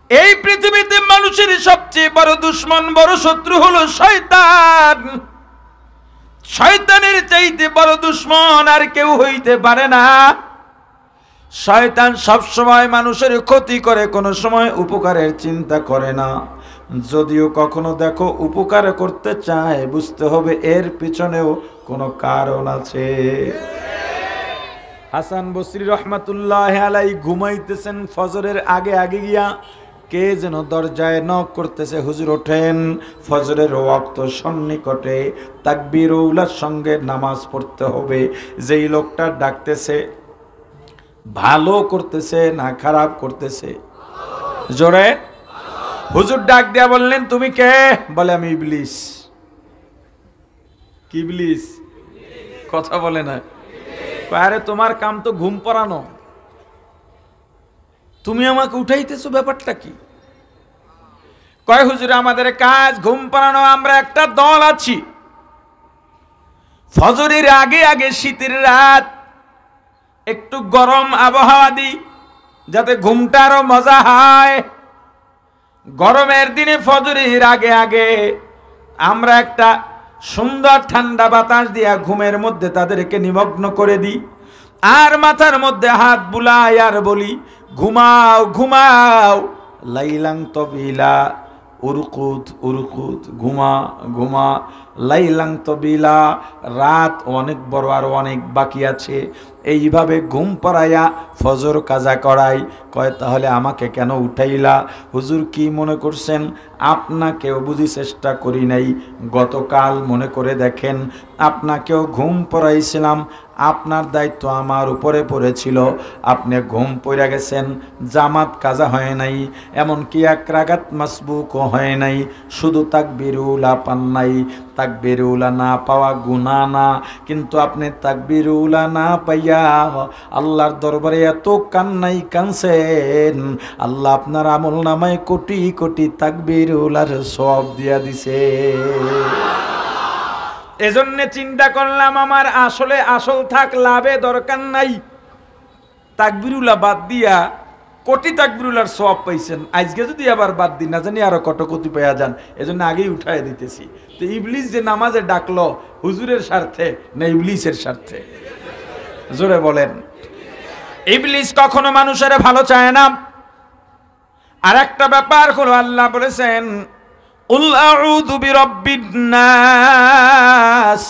এই পৃথিবীতে মানুষের সবচেয়ে বড় দুশমন, বড় শত্রু হলো শয়তান। শয়তানের চাইতে বড় দুশমন আর কেউ হইতে পারে না। শয়তান সব সময় মানুষের ক্ষতি করে, কোনো সময় উপকারের চিন্তা করে না। যদিও কখনো দেখো উপকার করতে চায়, বুঝতে হবে এর পিছনেও কোনো কারণ আছে। হাসান বসরি রহমাতুল্লাহ আলাইহি ঘুমাইতেছেন, ফজরের আগে আগে গিয়া কে যেন দরজায় নক করতেছে, হুজুর ওঠেন, ফজরের ওয়াক্ত সন্নিকটে, তাকবীরুল্লাহর সঙ্গে নামাজ পড়তে হবে। যেই লোকটা ডাকতেছে ভালো করতেছে না খারাপ করতেছে? জোরে হুজুর ডাক দিয়া বললেন, তুমি কে? বলে আমি ইবলিস। কি ইবলিস? কথা বলে না। আরে তোমার কাম তো ঘুম পড়ানো, তুমি আমাকে উঠাইতেছো, ব্যাপারটা কি? কয় হুজুর আমাদের কাজ ঘুম পাড়ানো, আমরা একটা দল আছি, ফজরের আগে আগে শীতের রাত একটু গরম আবহাওয়া দিই যাতে ঘুমটা আরো মজা হয়। গরমের দিনে ফজরের আগে আগে আমরা একটা সুন্দর ঠান্ডা বাতাস দিয়া ঘুমের মধ্যে তাদেরকে নিমগ্ন করে দিই, আর মাথার মধ্যে হাত বুলাই আর বলি, ঘুমাও ঘুমাও, লাইলাং তবিলা, উরকুত উরকুত, ঘুমা ঘুমা, লাইলাং তবিলা, রাত অনেক বড় আর অনেক বাকি আছে। এইভাবে ঘুম পড়াইয়া ফজর কাজা করাই। কয় তাহলে আমাকে কেন উঠাইলা? হুজুর কি মনে করছেন আপনাকেও বুঝি চেষ্টা করি নাই? গতকাল মনে করে দেখেন, আপনাকেও ঘুম পড়াইছিলাম, আপনার দায়িত্ব আমার উপরে পড়েছিল, আপনি ঘুম পড়ে গেছেন, জামাত কাজা হয় নাই, এমনকি এক রাকাত মাসবুকও হয় নাই, শুধু তাকবীরুল্লাহ পান নাই। তাকবীরুল্লাহ না পাওয়া গুনাহ না, কিন্তু আপনি তাকবীরুল্লাহ না পাইয়া আল্লাহর দরবারে এত কান্নাই কানছেন, আল্লাহ আপনার আমল নামায় কোটি কোটি তাকবীরুল্লাহর সওয়াব দিয়া দিছে। এজন্য চিন্তা করলাম আমার আসলে আসল থাক, লাভে দরকার নাই, তাকবীরুল্লাহ বাদ দিয়া কোটি তাকবীরুল্লাহর সওয়াব পাইছেন, আজকে যদি আবার বাদ দিন না জানি আরো কত কোটি পাইয়া যান, এজন্য আগেই উঠাই দিতেছি। তো ইবলিস যে নামাজে ডাকলো, হুজুরের স্বার্থে না ইবলিসের স্বার্থে? জোরে বলেন। ইবলিস কখনো মানুষের ভালো চায় না। আর একটা ব্যাপার হলো, আল্লাহ বলেছেন, উল আউযু বিরাব্বিন নাস,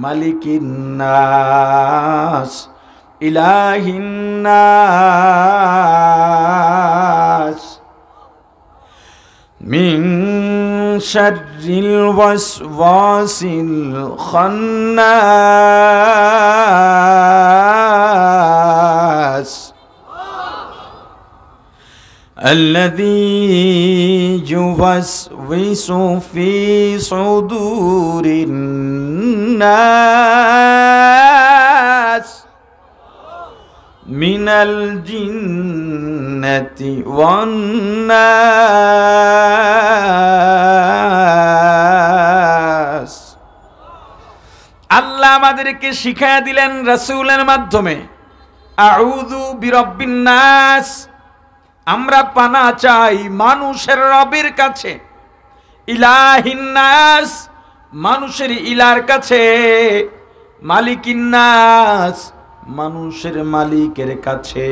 মালিকিন নাস, ইলাহিন নাস, মিন শাররিল ওয়াসওয়াসিল খান্নাস, الذي يوسوس في صدور الناس من الجنة والناس। আল্লাহ আমাদেরকে শিখায়া দিলেন রাসূলের মাধ্যমে, আউযু বিরাব্বিন নাস, আমরা পানা চাই মানুষের রবের কাছে, ইলাহিন নাস, মানুষের ইলার কাছে, মালিকিন নাস, মানুষের মালিকের কাছে,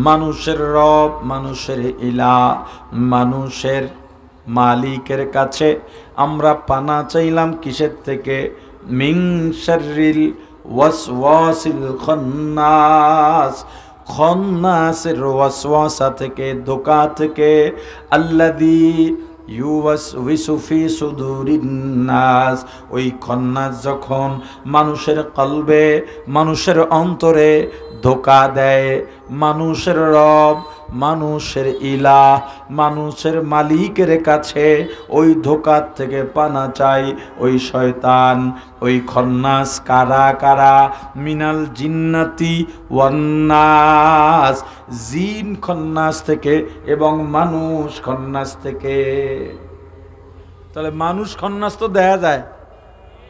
মানুষের রব, মানুষের ইলা, মানুষের মালিকের কাছে আমরা পানা চাইলাম। কিসের থেকে? মিন শাররিল ওয়াসওয়াসিল খান্নাস, খন্নাসের ওয়াসওয়াসা থেকে, ধোঁকা থেকে, আল্লাযী ইউওয়াসওয়িসু ফি সুদুরিন নাস, ওই খন্নাস যখন মানুষের কলবে, মানুষের অন্তরে ধোঁকা দেয়, মানুষের রব, মানুষের ইলাহ, মানুষের মালিকের কাছে ওই ধোঁকার থেকে পানা চাই। ওই শয়তান, ওই খন্নাস কারা কারা? মিনাল জিন্নাতি ওয়ান নাস, জিন খন্নাস থেকে এবং মানুষ খন্নাস থেকে। তাহলে মানুষ খন্নাস তো দেখা যায়,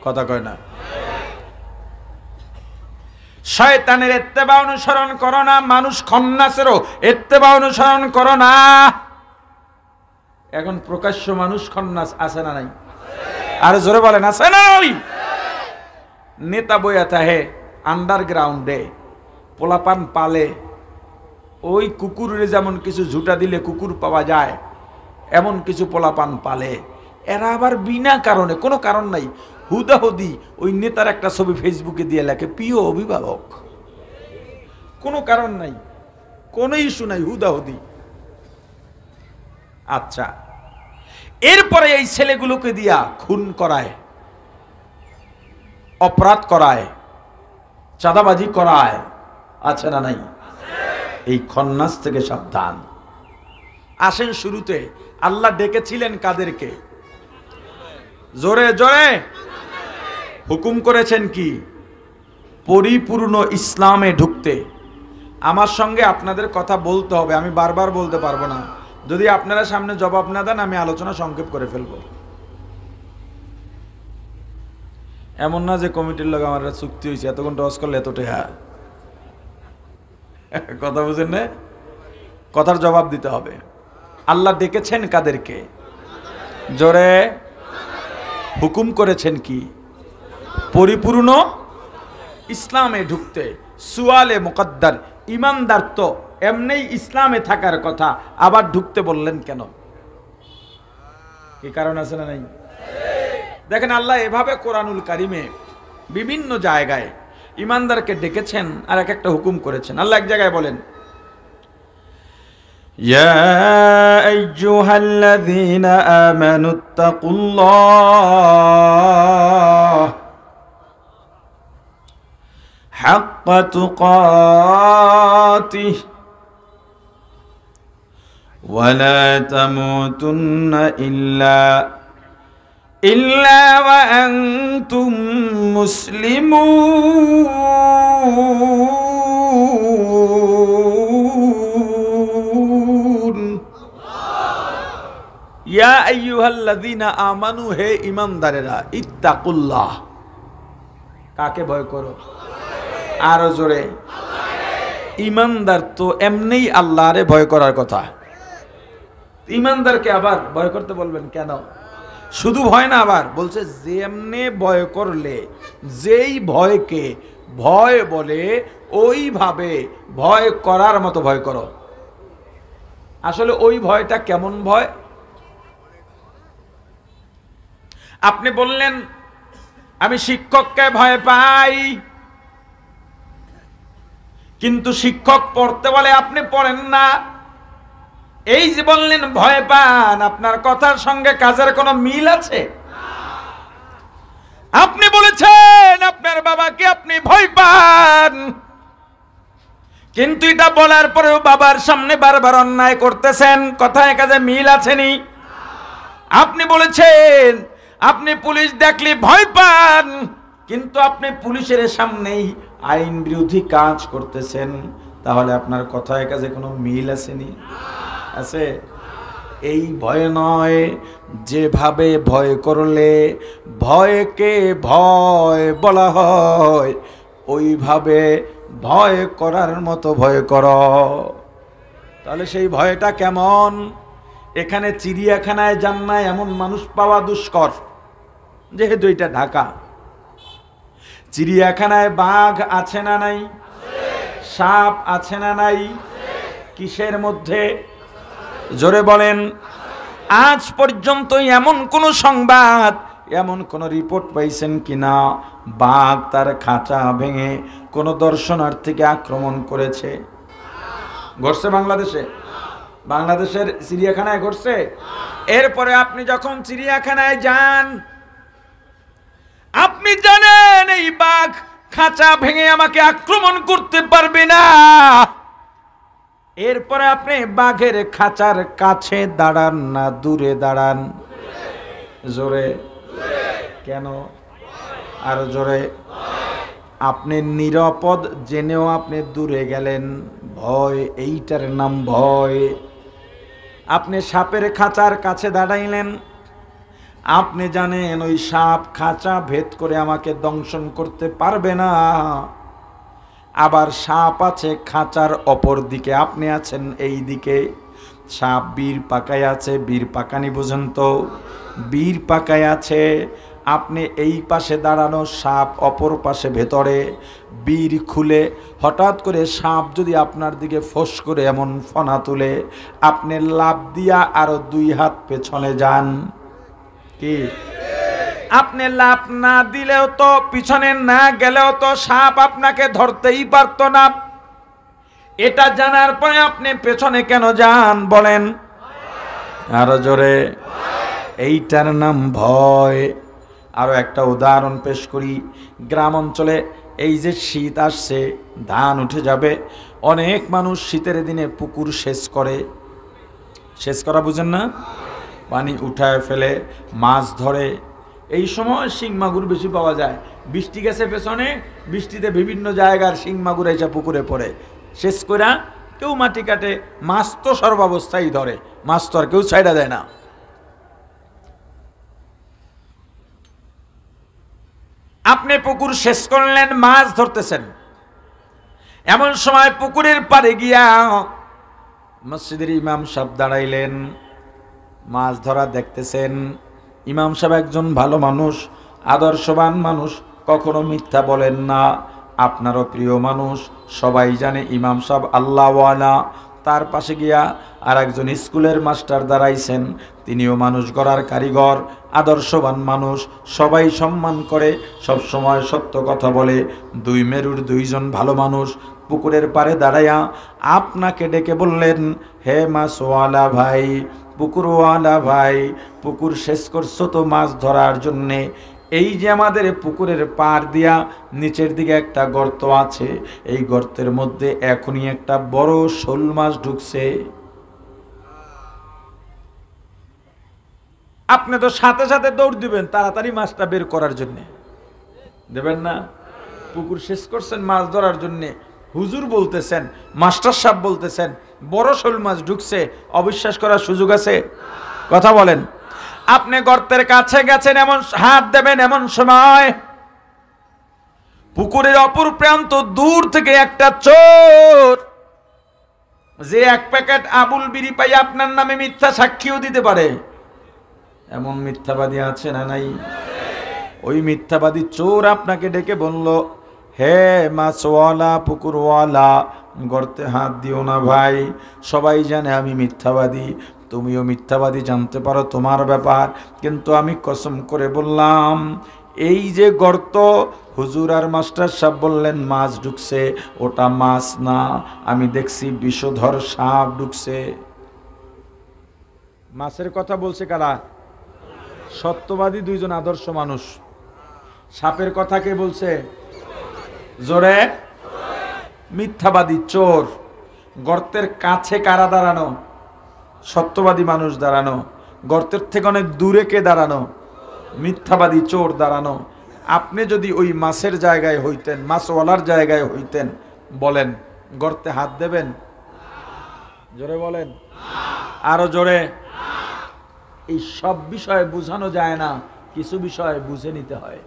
কথা কয় না। শয়তানের ইত্তেবা অনুসরণ করো না, মানুষ খন্নাসেরও ইত্তেবা অনুসরণ করো না। এখন প্রকাশ্য মানুষ খন্নাস আছে না নাই? আর জোরে বলেন আছে না নাই? নেতা বইয়া তাহে আন্ডারগ্রাউন্ডে পোলাপান পালে, ওই কুকুরের যেমন কিছু ঝুটা দিলে কুকুর পাওয়া যায়, এমন কিছু পোলাপান পালে। এরা আবার বিনা কারণে, কোনো কারণ নাই, হুদাহুদি ওই নেতার একটা ছবি ফেসবুকে দিয়ে লেখে প্রিয় অভিভাবক। কোনো কারণ নাই, কোনো ইস্যু নাই, হুদাহুদি। আচ্ছা, এরপরে এই ছেলেগুলোকে দিয়া খুন করায়, অপরাধ করায়, চাঁদাবাজি করায়, আছে না নাই? এই খন্নাস থেকে সাবধান। আসেন শুরুতে আল্লাহ ডেকেছিলেন কাদেরকে? জোরে জোরে হুকুম করেছেন কি? পরিপূর্ণ ইসলামে ঢুকতে। আমার সঙ্গে আপনাদের কথা বলতে হবে, আমি বারবার বলতে পারবো না। যদি আপনারা সামনে জবাব না দেন আমি আলোচনা সংক্ষেপ করে ফেলবো। এমন না যে কমিটির লোক আমার চুক্তি হয়েছে এতক্ষণ টস করলে এত টেহা, কথা বুঝেন না? কথার জবাব দিতে হবে। আল্লাহ ডেকেছেন কাদেরকে? জোরে। হুকুম করেছেন কি? পরিপূর্ণ ইসলামে ঢুকতে। সুয়ালে মুকদ্দার, ইমানদার তো এমনিই ইসলামে থাকার কথা, আবার ঢুকতে বললেন কেন? কি কারণ আছে না নাই? দেখেন আল্লাহ এভাবে কোরআনুল কারিমে বিভিন্ন জায়গায় ইমানদারকে ডেকেছেন আর এক একটা হুকুম করেছেন। আল্লাহ এক জায়গায় বলেন, ইয়া আইয়ুহাল্লাযীনা আমানুত্তাকুল্লাহ হাক্কা তুকাতিহ ওয়া লা তামুতুন্না ইল্লা ওয়া আনতুম মুসলিমুন। ইয়া আইয়ুহাল্লাযীনা আমানু, হে ঈমানদারেরা, ইত্তাকুল্লাহ, কাকে ভয় করো? আরো জোরে। ঈমানদার তো এমনিই আল্লাহরে ভয় করার কথা, ঈমানদারকে আবার ভয় করতে বলবেন কেন? শুধু ভয় না, আবার বলছে যেমনে ভয় করলে, যেই ভয়কে ভয় বলে ওইভাবে ভয় করার মতো ভয় করো। আসলে ওই ভয়টা কেমন ভয়? আপনি বললেন আমি শিক্ষককে ভয় পাই, কিন্তু শিক্ষক পড়তে বলে আপনি পড়েন না। এই যে বললেন ভয় পান, আপনার কথার সঙ্গে কাজের কোনো মিল আছে? আপনি বলেছেন আপনার বাবাকে আপনি ভয় পান, কিন্তু এটা বলার পরেও বাবার সামনে বারবার অন্যায় করতেছেন, কথায় কাজে মিল আছেনি? আপনি বলেছেন আপনি পুলিশ দেখলে ভয় পান, কিন্তু আপনি পুলিশের সামনেই আইন বিরোধী কাজ করতেছেন, তাহলে আপনার কথায় কাজে কোনো মিল আসেনি? আছে? এই ভয় নয়, যেভাবে ভয় করলে ভয়কে ভয় বলা হয় ওইভাবে ভয় করার মতো ভয় করো। তাহলে সেই ভয়টা কেমন? এখানে চিড়িয়াখানায় যান না এমন মানুষ পাওয়া দুষ্কর, যেহেতু এটা ঢাকা। চিড়িয়াখানায় বাঘ আছে না নাই? সাপ আছে না নাই? কিসের মধ্যে? জোরে বলেন। আজ পর্যন্ত এমন কোন সংবাদ, এমন কোন রিপোর্ট পাইছেন কিনা বাঘ তার খাঁচা ভেঙে কোন দর্শনার্থীকে আক্রমণ করেছে? ঘটছে বাংলাদেশে? বাংলাদেশের চিড়িয়াখানায় ঘটছে? এরপরে আপনি যখন চিড়িয়াখানায় যান, আপনি জানেন এই বাঘ খাঁচা ভেঙে আমাকে আক্রমণ করতে পারবে না, এরপরে আপনি বাঘের খাঁচার কাছে দাঁড়ান না দূরে দাঁড়ান? জোরে। কেন? আর জোরে। আপনি নিরাপদ জেনেও আপনি দূরে গেলেন, ভয়, এইটার নাম ভয়। আপনি সাপের খাঁচার কাছে দাঁড়াইলেন, আপনি জানেন ওই সাপ খাঁচা ভেদ করে আমাকে দংশন করতে পারবে না, আবার সাপ আছে খাঁচার অপর দিকে, আপনি আছেন এই দিকে, সাপ বীর পাকায় আছে, বীর পাকানি বোঝেন তো, বীর পাকায় আছে। আপনি এই পাশে দাঁড়ানো, সাপ অপর পাশে ভেতরে, বীর খুলে হঠাৎ করে সাপ যদি আপনার দিকে ফোঁস করে এমন ফনা তুলে, আপনি লাফ দিয়া আরো 2 হাত পেছনে যান। কি আপনি লাফ না দিলেও তো, পিছনে না গেলেও তো সাপ আপনাকে ধরতেই পারত না। এটা জানার পরে আপনি পেছনে কেন যান বলেন? আরো জোরে। এইটার নাম ভয়। আরো একটা উদাহরণ পেশ করি। গ্রাম অঞ্চলে এই যে শীত আসছে, ধান উঠে যাবে, অনেক মানুষ শীতের দিনে পুকুর সেচ করে। সেচ করা বুঝেন না? পানি উঠায় ফেলে, মাছ ধরে। এই সময় শিং মাগুর বেশি পাওয়া যায়। বৃষ্টি গেছে পেছনে, বৃষ্টিতে বিভিন্ন জায়গার শিং মাগুর এসে পুকুরে পড়ে। শেষ করে কেউ মাটি কাটে, মাছ তো সর্বাবস্থায় ধরে, মাছ তো আর কেউ ছাইড়া দেয় না। আপনি পুকুর শেষ করলেন, মাছ ধরতেছেন, এমন সময় পুকুরের পাড়ে গিয়া মসজিদের ইমাম সাহেব দাঁড়াইলেন, মাছ ধরা দেখতেছেন। ইমাম সাহেব একজন ভালো মানুষ, আদর্শবান মানুষ, কখনো মিথ্যা বলেন না। আপনারও প্রিয় মানুষ, সবাই জানে ইমাম সাহেব আল্লাহওয়ালা। তার পাশে গিয়া আর একজন স্কুলের মাস্টার দাঁড়াইছেন, তিনিও মানুষ গড়ার কারিগর, আদর্শবান মানুষ, সবাই সম্মান করে, সব সময় সত্য কথা বলে। 2 মেরুর 2জন ভালো মানুষ পুকুরের পাড়ে দাঁড়াইয়া আপনাকে ডেকে বললেন, হে মাছওয়ালা ভাই, পুকুরওয়ালা ভাই, পুকুর শেষ করছো তো মাছ ধরার জন্যে। এই যে আমাদের পুকুরের পাড় দিয়া নিচের দিকে একটা গর্ত আছে, এই গর্তের মধ্যে এখনই একটা বড় শোল মাছ ঢুকছে। আপনি তো সাথে সাথে দৌড় দিবেন তাড়াতাড়ি মাছটা বের করার জন্য, দেবেন না? পুকুর শেষ করছেন মাছ ধরার জন্য, হুজুর বলতেছেন, মাস্টার সাহেব বলতেছেন বড় শোল মাছ ঢুকছে, অবিশ্বাস করার সুযোগ আছে? কথা বলেন। আপনি গর্তের কাছে গেছেন, এমন হাত দেবেন, এমন সময় পুকুরের অপর প্রান্ত দূর থেকে একটা চোর, যে 1 প্যাকেট আবুল বিড়ি পাই আপনার নামে মিথ্যা সাক্ষীও দিতে পারে, এমন মিথ্যাবাদী আছে না নাই? ওই মিথ্যাবাদী চোর আপনাকে ডেকে বলল, হে মাছওয়ালা, পুকুরওয়ালা, গর্তে হাত দিও না ভাই, সবাই জানে আমি মিথ্যাবাদী, তুমিও মিথ্যাবাদী, জানতে পারো তোমার ব্যাপার, কিন্তু আমি কসম করে বললাম এই যে গর্ত, হুজুর আর মাস্টার সাহেব বললেন মাছ ঢুকছে, ওটা মাছ না, আমি দেখছি বিষধর সাপ ঢুকছে। মাছের কথা বলছে কারা? সত্যবাদী 2জন আদর্শ মানুষ। সাপের কথা কে বলছে? জোরে। মিথ্যাবাদী চোর। গর্তের কাছে কারা দাঁড়ানো? সত্যবাদী মানুষ দাঁড়ানো। গর্তের থেকে অনেক দূরে কে দাঁড়ানো? মিথ্যাবাদী চোর দাঁড়ানো। আপনি যদি ওই মাছের জায়গায় হইতেন, মাছওয়ালার জায়গায় হইতেন, বলেন গর্তে হাত দেবেন? জোরে বলেন, আরো জোরে। এই সব বিষয়ে বোঝানো যায় না, কিছু বিষয় বুঝে নিতে হয়।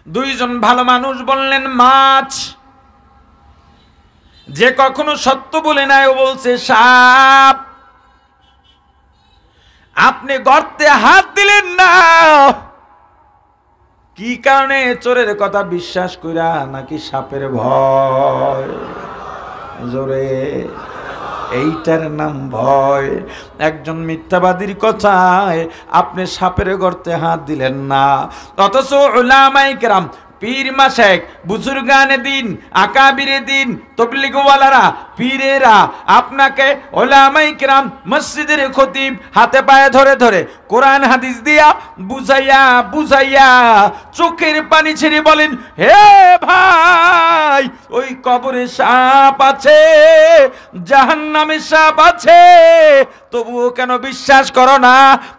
2জন ভালো মানুষ বললেন মাছ। যে কখনো সত্য বলে নাই ও বলছে সাপ। আপনি গর্তে হাত দিলেন না, কি কারণে? চোরের কথা বিশ্বাস কইরা নাকি সাপের ভয়? জোরে। এইটার নাম ভয়। একজন মিথ্যাবাদীর কথায় আপনি সাপের গর্তে হাত দিলেন না, অথচ উলামায়ে কেরাম, পীর মাশায়েখ, বুজুর্গানে দিন, আকাবিরে দিন, তবলিগওয়ালারা, পীরেরা আপনাকে, উলামায়ে কেরাম, মসজিদের খতিব হাতে পায়ে ধরে ধরে কোরআন হাদিস দিয়া বুঝাইয়া বুঝাইয়া চোখের পানি ছেড়ে বলেন, হে ভাই, ওই কবরে সাপ আছে, জাহান্নামে সাপ আছে, তবুও কেন বিশ্বাস করো না?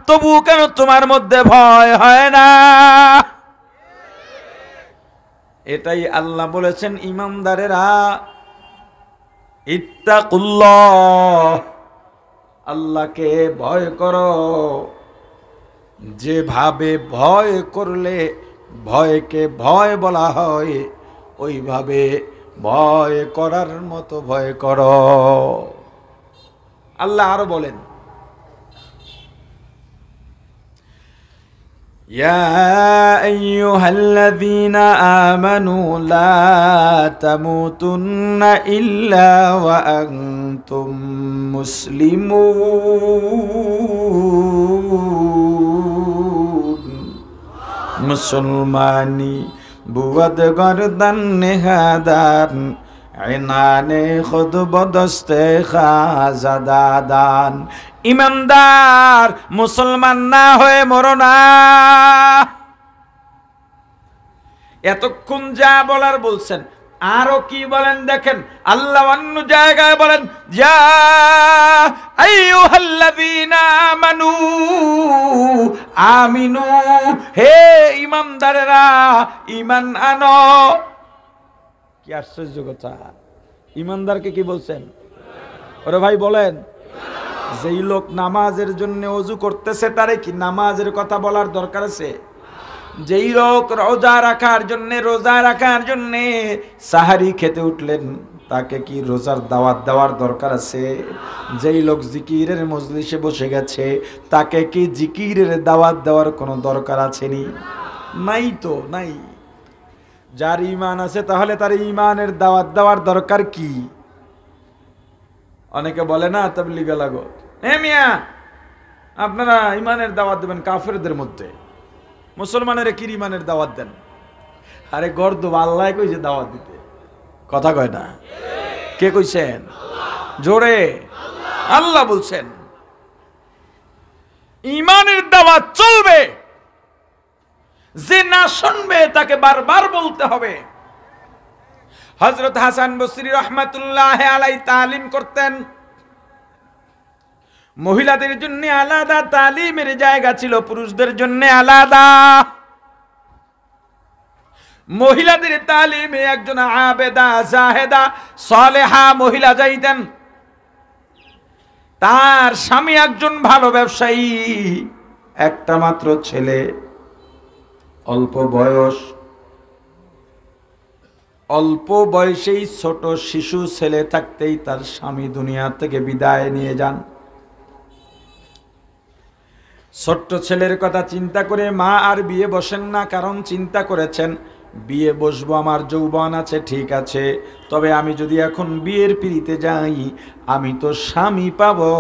তবুও কেন তোমার মধ্যে ভয় হয় না? এটাই আল্লাহ বলেছেন, ইমানদারেরা ইত্তাকুল্লাহ, আল্লাহকে ভয় করো। যেভাবে ভয় করলে ভয়কে ভয় বলা হয়, ওইভাবে ভয় করার মতো ভয় করো। আল্লাহ আরো বলেন, ইয়া আইয়ুহাল্লাযীনা আমানু লা তামুতুন্না ইল্লা ওয়া আনতুম মুসলিমুন। মুসলমানি বুয়াদ গরদান নেহাদান আইনানে খুদ বদস্তে খাজাদাদান। ইমানদার মুসলমান না হয়ে মরো না। এতক্ষণ যা বলার বলছেন, আরো কি বলেন দেখেন। আল্লাহ অন্য জায়গায় বলেন, ইয়া আইয়ুহাল্লাযীনা আমানু আমিনু, হে ঈমানদারেরা ঈমান আনো। কি আশ্চর্য কথা! ঈমানদারকে কি বলছেন? ওরে ভাই বলেন, যেই লোক নামাজের জন্য ওযু করতেছে তারে কি নামাজের কথা বলার দরকার আছে? যেই লোক রোজা রাখার জন্য সাহারি খেতে উঠলেন তাকে কি রোজার দাওয়াত দেওয়ার দরকার আছে? যেই লোক জিকিরের মজলিসে বসে গেছে তাকে কি জিকিরের দাওয়াত দেওয়ার কোনো দরকার আছে নি? নাই তো নাই। যার ঈমান আছে তাহলে তার ঈমানের দাওয়াত দেওয়ার দরকার কি? অনেকে বলে না তাবলীগে লাগো, মিয়া আপনারা ঈমানের দাওয়াত দেবেন কাফেরদের মধ্যে, মুসলমানের কি ঈমানের দাওয়াত দেন? আরে গর্দ আল্লাহ কইছে দাওয়াত দিতে, কথা কয় না। কে কইছেন? জোরে আল্লাহ বলছেন ঈমানের দাওয়াত চলবে, যে না শুনবে তাকে বারবার বলতে হবে। হযরত হাসান বসরি রাহমাতুল্লাহ আলাইহি তালিম করতেন। মহিলাদের জন্য আলাদা তালিমের জায়গা ছিল, পুরুষদের জন্য আলাদা। মহিলাদের তালিমে একজন আবেদা জাহেদা সালেহা মহিলা যাইতেন। তার স্বামী একজন ভালো ব্যবসায়ী, একটা মাত্র ছেলে, অল্প বয়সেই ছোট শিশু ছেলে থাকতেই তার স্বামী দুনিয়া থেকে বিদায় নিয়ে যান। ছোট্ট ছেলের কথা চিন্তা করে মা আর বিয়ে বসেন না, কারণ চিন্তা করেছেন বিয়ে বসবো, আমার যৌবন আছে ঠিক আছে, তবে আমি যদি এখন বিয়ের পিড়িতে যাই আমি তো স্বামী পাবো,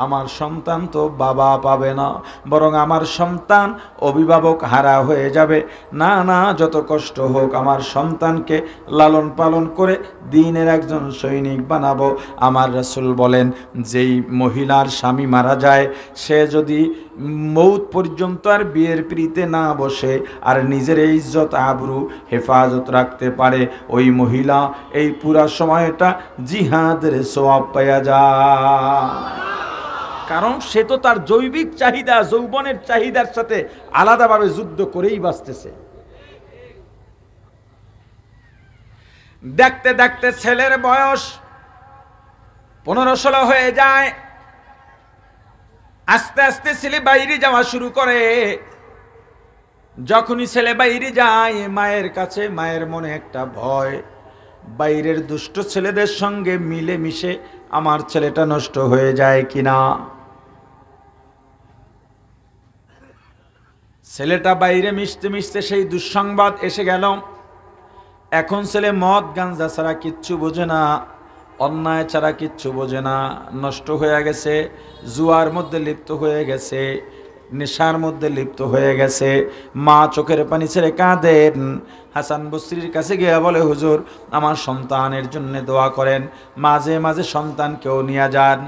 আমার সন্তান তো বাবা পাবে না, বরং আমার সন্তান অভিভাবক হারা হয়ে যাবে। না না, যত কষ্ট হোক আমার সন্তানকে লালন পালন করে দ্বীনের একজন সৈনিক বানাবো। আমার রাসূল বলেন, যেই মহিলার স্বামী মারা যায় সে যদি মৌত পর্যন্ত আর বিয়ের পিড়িতে না বসে আর নিজের ইজ্জত আবরু হেফাজত রাখতে পারে, ওই মহিলা এই পুরা সময়টা জিহাদের সওয়াব পাওয়া যায়। কারণ সে তো তার জৈবিক চাহিদা, যৌবনের চাহিদার সাথে আলাদাভাবে যুদ্ধ করেই বাঁচতেছে। দেখতে দেখতে ছেলের বয়স 15-16 হয়ে যায়। আস্তে আস্তে ছেলে বাইরে যাওয়া শুরু করে। যখনই ছেলে বাইরে যায় মায়ের কাছে, মায়ের মনে একটা ভয়, বাইরের দুষ্ট ছেলেদের সঙ্গে মিলে মিশে আমার ছেলেটা নষ্ট হয়ে যায় কিনা। ছেলেটা বাইরে মিশতে মিশতে সেই দুঃসংবাদ এসে গেল। এখন ছেলে মদ গাঞ্জা ছাড়া কিচ্ছু বোঝে না, অন্যায় ছাড়া কিচ্ছু বোঝে না, নষ্ট হয়ে গেছে, জুয়ার মধ্যে লিপ্ত হয়ে গেছে, নেশার মধ্যে লিপ্ত হয়ে গেছে। মা চোখের পানি ছেড়ে কাঁদেন। হাসান বসরির কাছে গিয়ে বলে, হুজুর আমার সন্তানের জন্য দোয়া করেন। মাঝে মাঝে সন্তানকেও নিয়ে যান,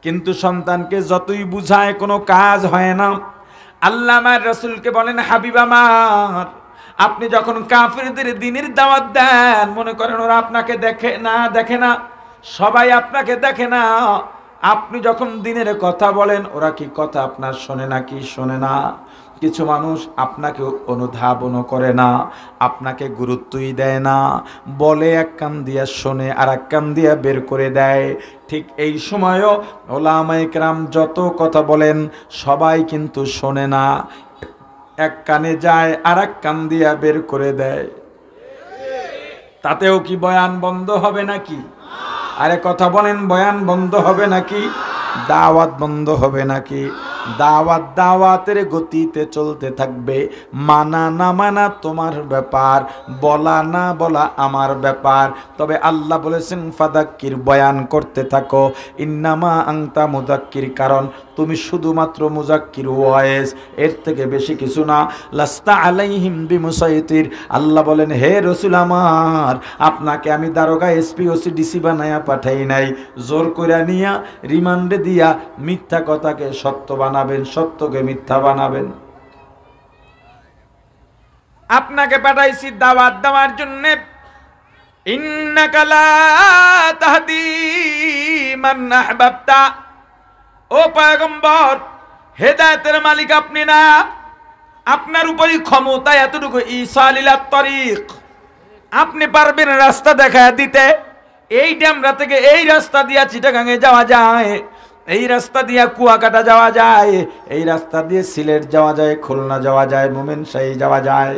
কিন্তু সন্তানকে যতই বুঝায় কোনো কাজ হয় না। আল্লাহ আমার রাসূলকে বলেন, হাবিব আমার, আপনি যখন কাফিরদের দ্বীনের দাওয়াত দেন, মনে করেন ওরা আপনাকে দেখে না, সবাই আপনাকে দেখে না। আপনি যখন দ্বীনের কথা বলেন ওরা কি কথা আপনার শোনে না? কি শোনে না? কিছু মানুষ আপনাকে অনুধাবনও করে না, আপনাকে গুরুত্বই দেয় না, বলে এক কান দিয়া শোনে আর এক কান দিয়া বের করে দেয়। ঠিক এই সময়ও ওলামায়ে কেরাম যত কথা বলেন সবাই কিন্তু শোনে না, এক কানে যায় আর এক কান দিয়া বের করে দেয়। তাতেও কি বয়ান বন্ধ হবে নাকি? আরে কথা বলেন, বয়ান বন্ধ হবে নাকি? দাওয়াত বন্ধ হবে নাকি? দাওয়াত দাওয়াতের গতিতে চলতে থাকবে। মানা না মানা তোমার ব্যাপার, বলা না বলা আমার ব্যাপার। তবে আল্লাহ বলেছেন ফাদাক্কির, বয়ান করতে থাকো। ইন্নামা আনতা মুযাক্কির, কারণ তুমি শুধুমাত্র মুযাক্কির ওয়াইজ, এর থেকে বেশি কিছু না। লাস্তা আলাইহিম বিমুসাইতির, আল্লাহ বলেন হে রাসূল আমার, আপনাকে আমি দারোগা এসপি ওসি ডিসি বানায়া পাঠাই নাই। জোর কইরা নিয়া রিমান্ডে দিয়া মিথ্যা কথাকে সত্য বানাবেন, সত্যকে মিথ্যা বানাবেন। আপনাকে পাঠাইছি দাওয়াত দেওয়ার জন্য। ইন্নাকা লা তাহদি মান আহবাবতা, ও পয়গম্বর, হেদায়েতের মালিক আপনি না, আপনার উপরই ক্ষমতা এতটুকু, ইসালিলাত তরিক, আপনি পারবেন রাস্তা দেখায় দিতে। এই ড্যামরা থেকে এই রাস্তা দিয়া চিটাগাঙে যাওয়া যায়, এই রাস্তা দিয়া কুয়াকাটা যাওয়া যায়, এই রাস্তা দিয়ে সিলেট যাওয়া যায়, খুলনা যাওয়া যায়, মোমেনশাহী যাওয়া যায়।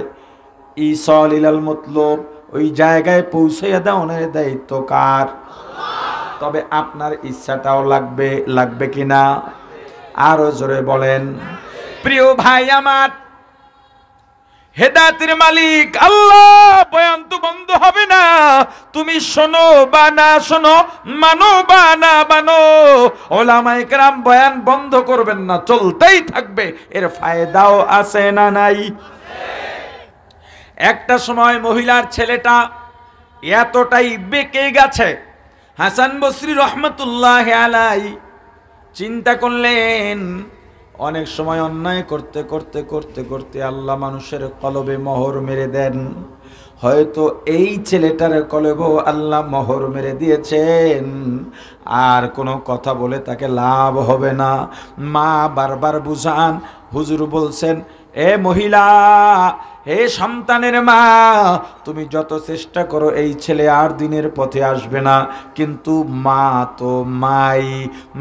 ইসালিলাল মতলব, ওই জায়গায় পৌঁছাইয়া দেওয়ার দায়িত্ব কার? তবে আপনার ইচ্ছাটাও লাগবে, লাগবে কিনা? আরো জোরে বলেন। প্রিয় ভাই আমার, হেদায়েতের মালিক আল্লাহ, বয়ান তো বন্ধ হবে না। তুমি শোনো বা না শোনো, মানো বা না মানো, ওলামায়ে কেরাম বয়ান বন্ধ করবেন না, চলতেই থাকবে। এর ফায়দাও আছে না নাই? একটা সময় মহিলার ছেলেটা এতটাই বেঁকে গেছে, হাসান বসরি রহমতুল্লাহি আলাইহি চিন্তা করলেন, অনেক সময় অন্যায় করতে করতে করতে করতে আল্লাহ মানুষের কলবে মোহর মেরে দেন। হয়তো এই ছেলেটার কলবেও আল্লাহ মোহর মেরে দিয়েছেন, আর কোনো কথা বলে তাকে লাভ হবে না। মা বারবার বুঝান, হুজুর বলছেন, এ মহিলা, হে সন্তানের মা, তুমি যত চেষ্টা করো এই ছেলে আর দিনের পথে আসবে না, কিন্তু মা তো মাই,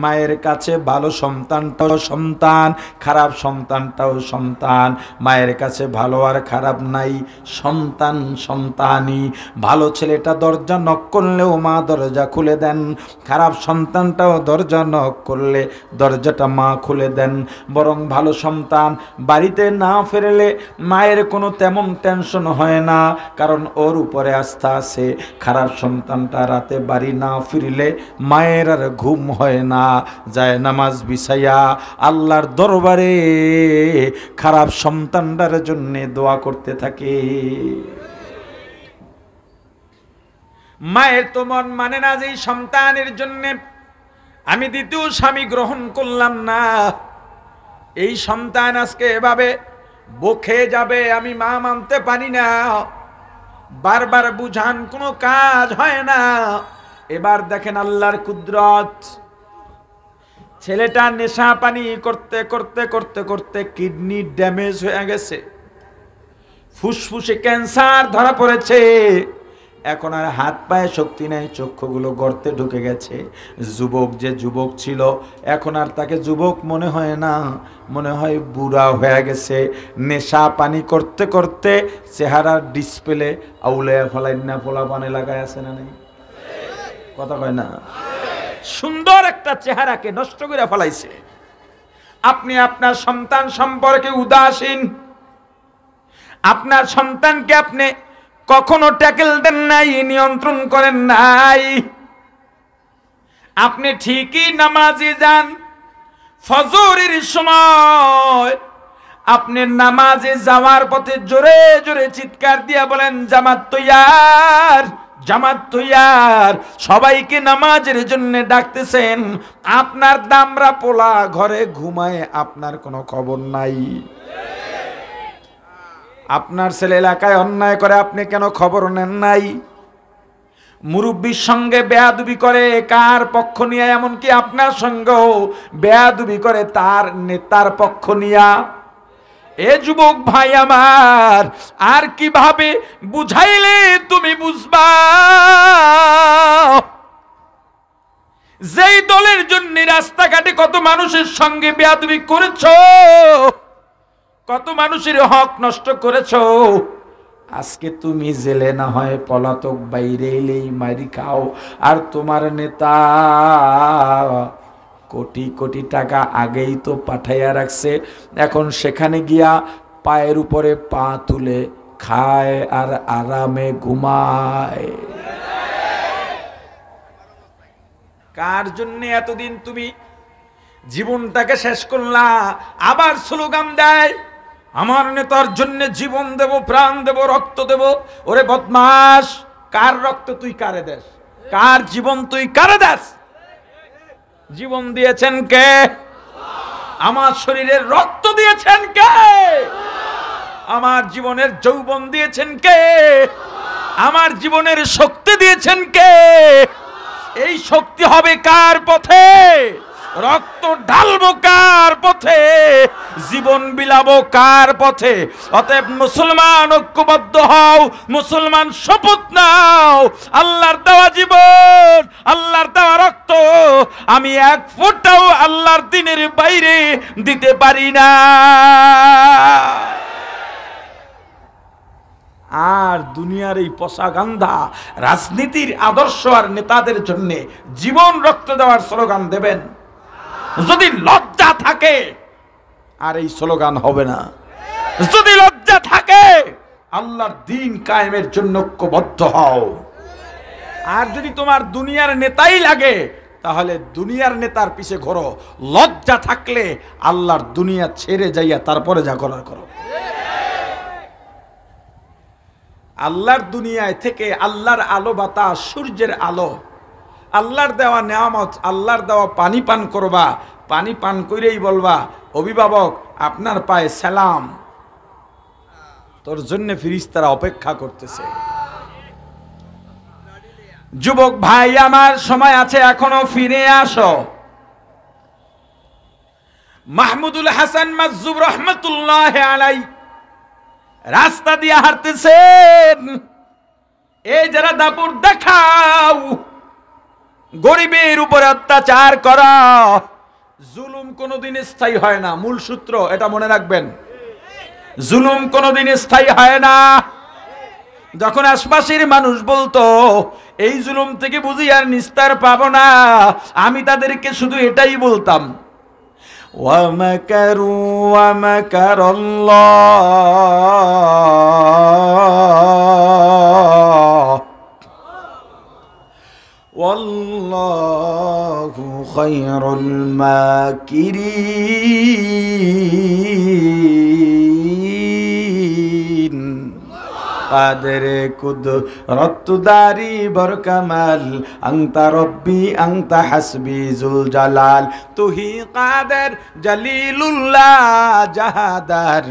মায়ের কাছে ভালো সন্তানটাও সন্তান, খারাপ সন্তানটাও সন্তান। মায়ের কাছে ভালো আর খারাপ নাই, সন্তান সন্তানই। ভালো ছেলেটা দরজা নক করলেও মা দরজা খুলে দেন, খারাপ সন্তানটাও দরজা নক করলে দরজাটা মা খুলে দেন। বরং ভালো সন্তান বাড়িতে না ফিরলে মায়ের কোনো তেমন টেনশন হয় না, কারণ ওর উপরে আস্থা আছে। খারাপ সন্তানটা রাতে বাড়ি না ফিরলে মায়ের আর ঘুম হয় না, যায় নামাজ বিছাইয়া আল্লাহর দরবারে খারাপ সন্তানটার জন্য দোয়া করতে থাকে। মায়ের তো মন মানে না যে এই সন্তানের জন্য আমি দ্বিতীয় স্বামী গ্রহণ করলাম না, এই সন্তান আজকে এভাবে বকে যাবে, আমি মা মানতে পারি না। বারবার বুঝান, কোনো কাজ হয় না। এবার দেখেন আল্লাহর কুদরত, ছেলেটা নেশা পানি করতে করতে করতে করতে কিডনি ড্যামেজ হয়ে গেছে, ফুসফুসে ক্যান্সার ধরা পড়েছে, এখন আর হাত পায়ে শক্তি নাই, চক্ষুগুলো গর্তে ঢুকে গেছে। যুবক যে যুবক ছিল, এখন আর তাকে যুবক মনে হয় না, মনে হয় বুড়া হয়ে গেছে। নেশা পানি করতে করতে চেহারার ডিসপ্লে আউলায়া ফলাইন না, পোলাপানে লাগায় আছে না নেই? কথা কয় না? সুন্দর একটা চেহারাকে নষ্ট করে ফেলাইছে। আপনি আপনার সন্তান সম্পর্কে উদাসীন, আপনার সন্তানকে আপনি কখনো ট্যাকেল দেন নাই, নিয়ন্ত্রণ করেন নাই। আপনি ঠিকই নামাজে যান, ফজরের সময় আপনি নামাজে যাওয়ার পথে জোরে জোরে চিৎকার দিয়া বলেন, জামাত তৈয়ার, জামাত তৈয়ার। সবাইকে নামাজের জন্য ডাকতেছেন, আপনার দামরা পোলা ঘরে ঘুমায়, আপনার কোনো খবর নাই। আপনার ছেলে এলাকায় অন্যায় করে, আপনি কেন খবর নেন নাই? মুরব্বীর সঙ্গে বেয়াদবি করে, কার পক্ষ নিয়ে? এমনকি আপনার সঙ্গেও বেয়াদবি করে, তার নেতার পক্ষ নিয়া। এ যুবক ভাই আমার, আর কিভাবে বুঝাইলে তুমি বুঝবা? যেই দলের জন্য রাস্তাঘাটে কত মানুষের সঙ্গে বেয়াদবি করেছো, কত মানুষের হক নষ্ট করেছো, আজকে তুমি জেলে না হয় পলাতক বাইরে এলেই মারি খাও, আর তোমার নেতা কোটি কোটি টাকা আগেই তো পাঠাইয়া রাখছে, এখন সেখানে গিয়া পায়ের উপরে পা তুলে খায় আর আরামে ঘুমায়। কার জন্য এতদিন তুমি জীবনটাকে শেষ করলা? আবার স্লোগান দেয় আমার নেতার জন্য জীবন দেব, প্রাণ দেব, রক্ত দেব। ওরে বদমাস, কার রক্ত তুই কারে দেস? কার জীবন তুই কারে দেস? জীবন দিয়েছেন কে? আমার শরীরের রক্ত দিয়েছেন কে? আমার জীবনের যৌবন দিয়েছেন কে? আমার জীবনের শক্তি দিয়েছেন কে? এই শক্তি হবে কার পথে? রক্ত ঢালবো কার পথে? জীবন বিলাবো কার পথে? অতএব মুসলমান ঐক্যবদ্ধ হও, মুসলমান শপথ নাও, আল্লাহর দেওয়া জীবন, আল্লাহর দেওয়া রক্ত আমি এক ফোঁটাও আল্লাহর দ্বীনের বাইরে দিতে পারি না। আর দুনিয়ার এই পশাগান্ধা রাজনীতির আদর্শ আর নেতাদের জন্য জীবন রক্ত দেওয়ার স্লোগান দেবেন? যদি লজ্জা থাকে আর এই স্লোগান হবে না। যদি লজ্জা থাকে আল্লাহর দ্বীন কায়েমের জন্য ঐক্যবদ্ধ হও। আর যদি তোমার দুনিয়ার নেতাই লাগে তাহলে দুনিয়ার নেতার পিছে ঘোরো। লজ্জা থাকলে আল্লাহর দুনিয়া ছেড়ে যাইয়া তারপরে যা করার করো। আল্লাহর দুনিয়ায় থেকে আল্লাহর আলো বাতাস, সূর্যের আলো, আল্লাহর দেওয়া নেয়ামত, আল্লাহর দেওয়া পানি পান করবা। পানি পান করেই বলবা অভিভাবক আপনার পায়ে সালাম, তোর জন্য ফেরেশতারা অপেক্ষা করতেছে। যুবক ভাই আমার, সময় আছে, এখনো ফিরে আসো। মাহমুদুল হাসান মাজজুব রহমতুল্লাহ আলাইহি রাস্তা দিয়ে হাঁটতেছেন। এই যারা দাপুর দেখাও, গরিবের উপরে অত্যাচার করা, জুলুম কোনোদিন স্থায়ী হয় না। মূল সূত্র এটা মনে রাখবেন, জুলুম কোনোদিন স্থায়ী হয় না। যখন আশপাশের মানুষ বলতো এই জুলুম থেকে বুঝি আর নিস্তার পাবো না, আমি তাদেরকে শুধু এটাই বলতাম وَمَكَرُوا وَمَكَرَ اللَّهُ وَاللَّهُ خَيْرُ الْمَاكِرِينَ قادر قدرت داری برکمال انت ربی انت حسبی ذوالجلال تو ہی قادر جلیل اللہ جہادار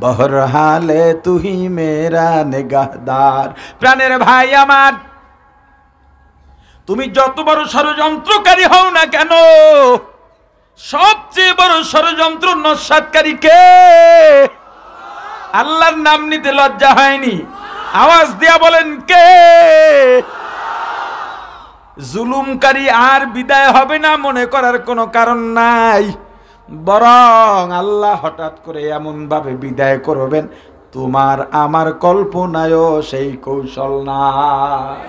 بہرحال تو ہی میرا نگہدار। প্রাণের ভাই আমার, তুমি যত বড় ষড়যন্ত্রকারী হও না কেন, সবচেয়ে বড় ষড়যন্ত্র নস্যাৎকারী কে? আল্লাহর নাম নিতে লজ্জা হয়নি? আওয়াজ দিয়া বলেন কে? জুলুমকারী আর বিদায় হবে না মনে করার কোনো কারণ নাই, বরং আল্লাহ হঠাৎ করে এমন ভাবে বিদায় করবেন তোমার আমার কল্পনায়ও সেই কৌশল নাই।